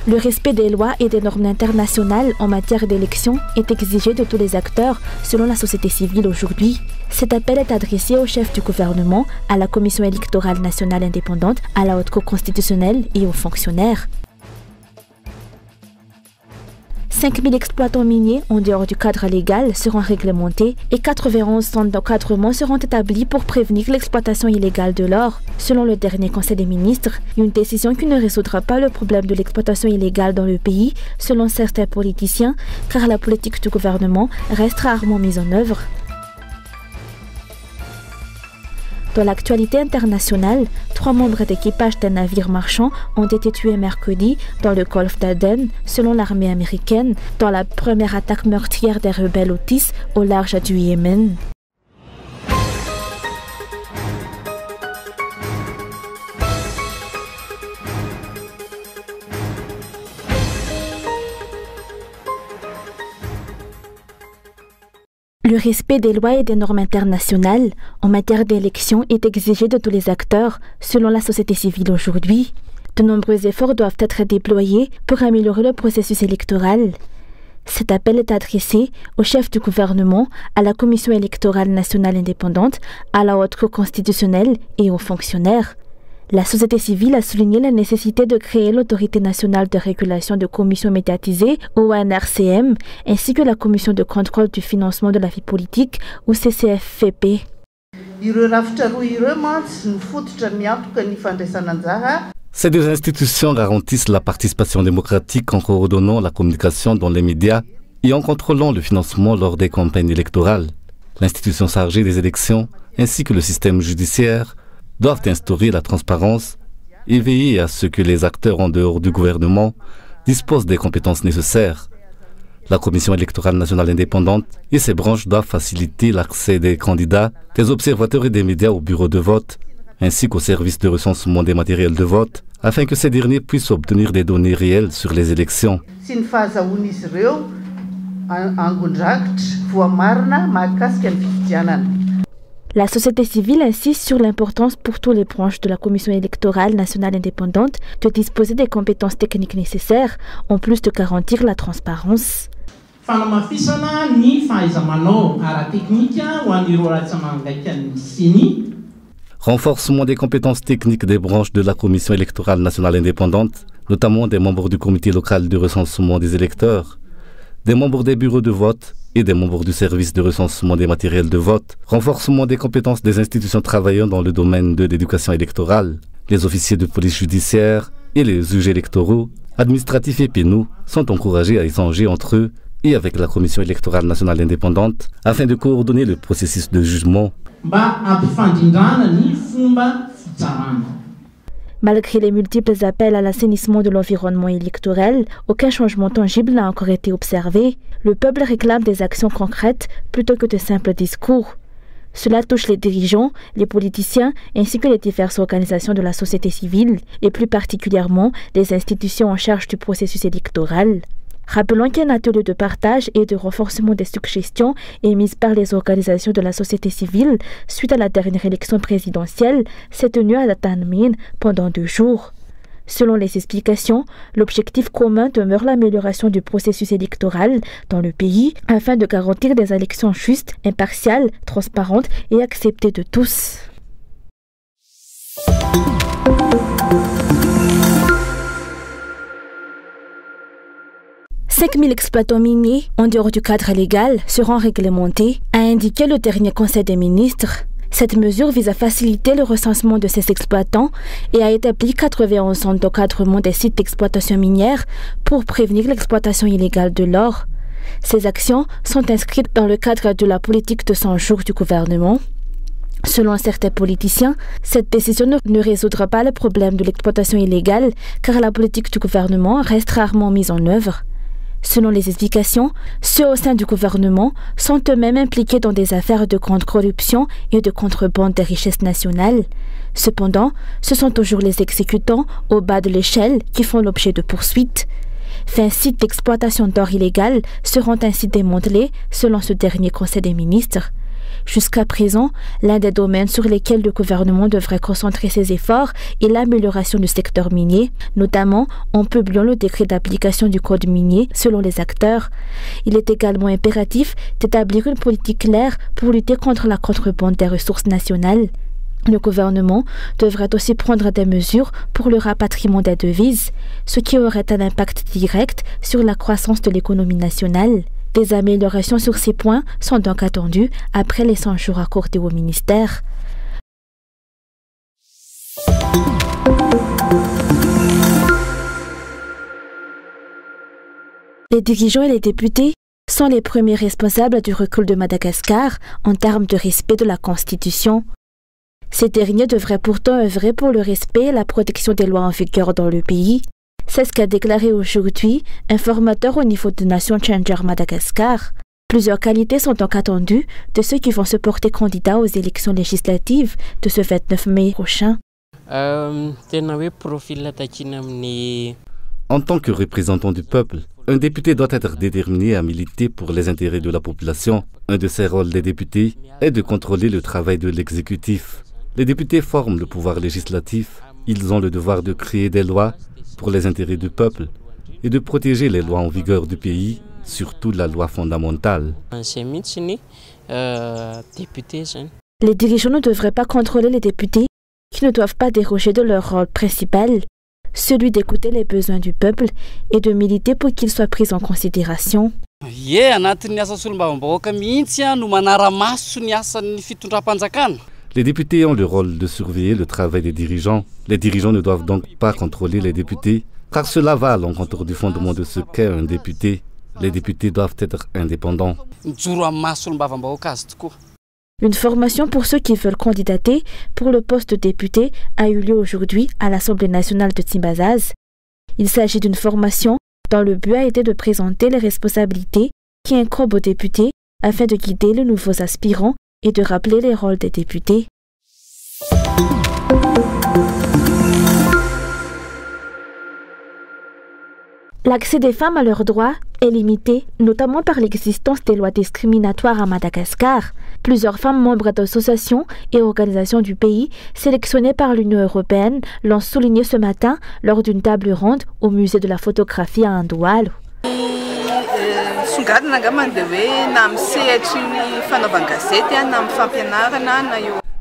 Le respect des lois et des normes internationales en matière d'élection est exigé de tous les acteurs selon la société civile aujourd'hui. Cet appel est adressé au chef du gouvernement, à la Commission électorale nationale indépendante, à la Haute Cour constitutionnelle et aux fonctionnaires. 5000 exploitants miniers en dehors du cadre légal seront réglementés et 91 centres d'encadrement seront établis pour prévenir l'exploitation illégale de l'or. Selon le dernier Conseil des ministres, une décision qui ne résoudra pas le problème de l'exploitation illégale dans le pays, selon certains politiciens, car la politique du gouvernement reste rarement mise en œuvre. Dans l'actualité internationale, 3 membres d'équipage d'un navire marchand ont été tués mercredi dans le golfe d'Aden, selon l'armée américaine, dans la première attaque meurtrière des rebelles Houthis au large du Yémen. Le respect des lois et des normes internationales en matière d'élection est exigé de tous les acteurs, selon la société civile aujourd'hui. De nombreux efforts doivent être déployés pour améliorer le processus électoral. Cet appel est adressé au chef du gouvernement, à la Commission électorale nationale indépendante, à la Haute Cour constitutionnelle et aux fonctionnaires. La société civile a souligné la nécessité de créer l'Autorité nationale de régulation de commissions médiatisées, ou NRCM, ainsi que la Commission de contrôle du financement de la vie politique, ou CCFVP. Ces 2 institutions garantissent la participation démocratique en coordonnant la communication dans les médias et en contrôlant le financement lors des campagnes électorales. L'institution chargée des élections, ainsi que le système judiciaire, doivent instaurer la transparence et veiller à ce que les acteurs en dehors du gouvernement disposent des compétences nécessaires. La Commission électorale nationale indépendante et ses branches doivent faciliter l'accès des candidats, des observateurs et des médias au bureau de vote, ainsi qu'au service de recensement des matériels de vote, afin que ces derniers puissent obtenir des données réelles sur les élections. La société civile insiste sur l'importance pour toutes les branches de la Commission électorale nationale indépendante de disposer des compétences techniques nécessaires, en plus de garantir la transparence. Renforcement des compétences techniques des branches de la Commission électorale nationale indépendante, notamment des membres du comité local de recensement des électeurs, des membres des bureaux de vote et des membres du service de recensement des matériels de vote, renforcement des compétences des institutions travaillant dans le domaine de l'éducation électorale, les officiers de police judiciaire et les juges électoraux, administratifs et pénaux sont encouragés à échanger entre eux et avec la Commission électorale nationale indépendante afin de coordonner le processus de jugement. Malgré les multiples appels à l'assainissement de l'environnement électoral, aucun changement tangible n'a encore été observé. Le peuple réclame des actions concrètes plutôt que de simples discours. Cela touche les dirigeants, les politiciens ainsi que les diverses organisations de la société civile et plus particulièrement les institutions en charge du processus électoral. Rappelons qu'un atelier de partage et de renforcement des suggestions émises par les organisations de la société civile suite à la dernière élection présidentielle s'est tenu à Tanmin pendant 2 jours. Selon les explications, l'objectif commun demeure l'amélioration du processus électoral dans le pays afin de garantir des élections justes, impartiales, transparentes et acceptées de tous. 5000 exploitants miniers, en dehors du cadre légal, seront réglementés, a indiqué le dernier Conseil des ministres. Cette mesure vise à faciliter le recensement de ces exploitants et a établi 91 centres d'encadrement des sites d'exploitation minière pour prévenir l'exploitation illégale de l'or. Ces actions sont inscrites dans le cadre de la politique de 100 jours du gouvernement. Selon certains politiciens, cette décision ne résoudra pas le problème de l'exploitation illégale car la politique du gouvernement reste rarement mise en œuvre. Selon les explications, ceux au sein du gouvernement sont eux-mêmes impliqués dans des affaires de grande corruption et de contrebande des richesses nationales. Cependant, ce sont toujours les exécutants au bas de l'échelle qui font l'objet de poursuites. 20 sites d'exploitation d'or illégale seront ainsi démantelés selon ce dernier Conseil des ministres. Jusqu'à présent, l'un des domaines sur lesquels le gouvernement devrait concentrer ses efforts est l'amélioration du secteur minier, notamment en publiant le décret d'application du code minier selon les acteurs. Il est également impératif d'établir une politique claire pour lutter contre la contrebande des ressources nationales. Le gouvernement devrait aussi prendre des mesures pour le rapatriement des devises, ce qui aurait un impact direct sur la croissance de l'économie nationale. Des améliorations sur ces points sont donc attendues après les 100 jours accordés au ministère. Les dirigeants et les députés sont les premiers responsables du recul de Madagascar en termes de respect de la Constitution. Ces derniers devraient pourtant œuvrer pour le respect et la protection des lois en vigueur dans le pays. C'est ce qu'a déclaré aujourd'hui un formateur au niveau de Nation Changer Madagascar. Plusieurs qualités sont donc attendues de ceux qui vont se porter candidats aux élections législatives de ce 29 mai prochain. En tant que représentant du peuple, un député doit être déterminé à militer pour les intérêts de la population. Un de ses rôles des députés est de contrôler le travail de l'exécutif. Les députés forment le pouvoir législatif. Ils ont le devoir de créer des lois pour les intérêts du peuple et de protéger les lois en vigueur du pays, surtout la loi fondamentale. Les dirigeants ne devraient pas contrôler les députés qui ne doivent pas déroger de leur rôle principal, celui d'écouter les besoins du peuple et de militer pour qu'ils soient pris en considération. Les députés ont le rôle de surveiller le travail des dirigeants. Les dirigeants ne doivent donc pas contrôler les députés, car cela va à l'encontre du fondement de ce qu'est un député. Les députés doivent être indépendants. Une formation pour ceux qui veulent candidater pour le poste de député a eu lieu aujourd'hui à l'Assemblée nationale de Tsimbazaz. Il s'agit d'une formation dont le but a été de présenter les responsabilités qui incombent aux députés afin de guider les nouveaux aspirants et de rappeler les rôles des députés. L'accès des femmes à leurs droits est limité, notamment par l'existence des lois discriminatoires à Madagascar. Plusieurs femmes membres d'associations et organisations du pays, sélectionnées par l'Union européenne, l'ont souligné ce matin lors d'une table ronde au musée de la photographie à Andoualo.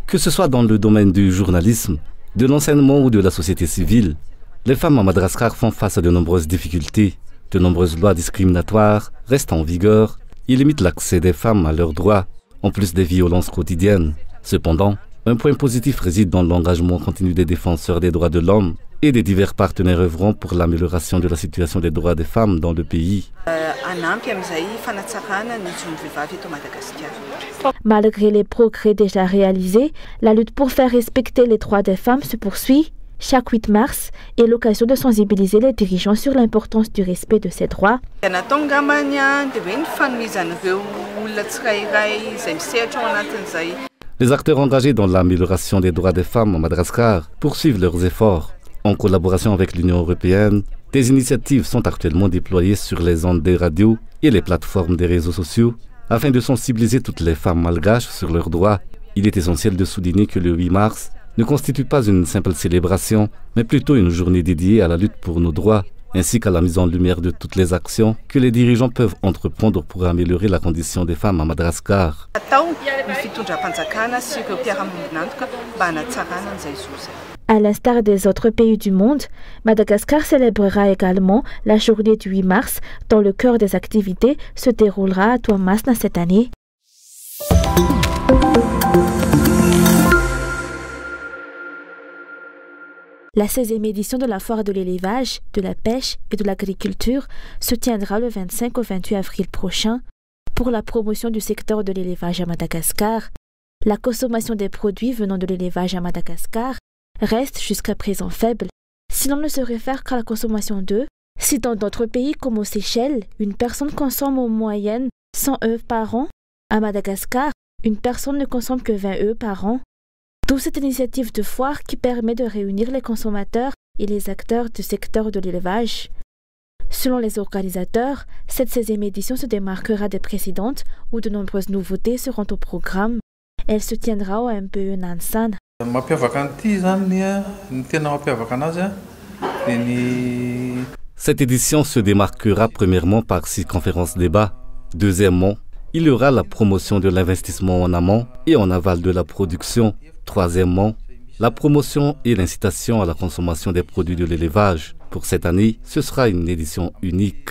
Que ce soit dans le domaine du journalisme, de l'enseignement ou de la société civile, les femmes à Madagascar font face à de nombreuses difficultés. De nombreuses lois discriminatoires restent en vigueur et limitent l'accès des femmes à leurs droits, en plus des violences quotidiennes. Cependant, un point positif réside dans l'engagement continu des défenseurs des droits de l'homme et des divers partenaires œuvrant pour l'amélioration de la situation des droits des femmes dans le pays. Malgré les progrès déjà réalisés, la lutte pour faire respecter les droits des femmes se poursuit. Chaque 8 mars est l'occasion de sensibiliser les dirigeants sur l'importance du respect de ces droits. Les acteurs engagés dans l'amélioration des droits des femmes à Madagascar poursuivent leurs efforts. En collaboration avec l'Union européenne, des initiatives sont actuellement déployées sur les ondes des radios et les plateformes des réseaux sociaux afin de sensibiliser toutes les femmes malgaches sur leurs droits. Il est essentiel de souligner que le 8 mars ne constitue pas une simple célébration, mais plutôt une journée dédiée à la lutte pour nos droits, ainsi qu'à la mise en lumière de toutes les actions que les dirigeants peuvent entreprendre pour améliorer la condition des femmes à Madagascar. À l'instar des autres pays du monde, Madagascar célébrera également la journée du 8 mars, dont le cœur des activités se déroulera à Toamasna cette année. La 16e édition de la foire de l'élevage, de la pêche et de l'agriculture se tiendra le 25 au 28 avril prochain. Pour la promotion du secteur de l'élevage à Madagascar, la consommation des produits venant de l'élevage à Madagascar reste jusqu'à présent faible. Si l'on ne se réfère qu'à la consommation d'œufs, si dans d'autres pays comme aux Seychelles, une personne consomme en moyenne 100 œufs par an, à Madagascar, une personne ne consomme que 20 œufs par an. D'où cette initiative de foire qui permet de réunir les consommateurs et les acteurs du secteur de l'élevage. Selon les organisateurs, cette 16e édition se démarquera des précédentes où de nombreuses nouveautés seront au programme. Elle se tiendra au MPE Nansan. Cette édition se démarquera premièrement par 6 conférences débats. Deuxièmement, il y aura la promotion de l'investissement en amont et en aval de la production. Troisièmement, la promotion et l'incitation à la consommation des produits de l'élevage. Pour cette année, ce sera une édition unique.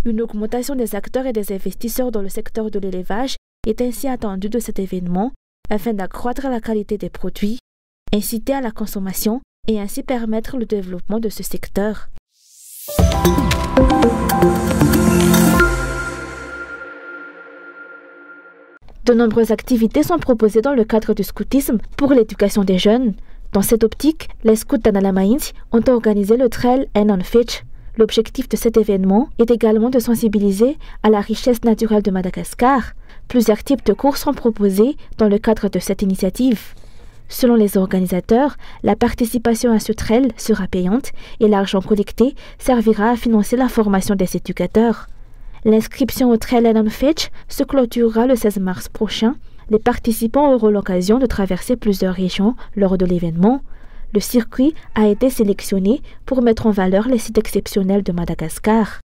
Une augmentation des acteurs et des investisseurs dans le secteur de l'élevage est ainsi attendue de cet événement afin d'accroître la qualité des produits, inciter à la consommation et ainsi permettre le développement de ce secteur. De nombreuses activités sont proposées dans le cadre du scoutisme pour l'éducation des jeunes. Dans cette optique, les scouts d'Analamaïnti ont organisé le trail End on Fitch. L'objectif de cet événement est également de sensibiliser à la richesse naturelle de Madagascar. Plusieurs types de courses sont proposés dans le cadre de cette initiative. Selon les organisateurs, la participation à ce trail sera payante et l'argent collecté servira à financer la formation des éducateurs. L'inscription au trail End on Fitch se clôturera le 16 mars prochain. Les participants auront l'occasion de traverser plusieurs régions lors de l'événement. Le circuit a été sélectionné pour mettre en valeur les sites exceptionnels de Madagascar.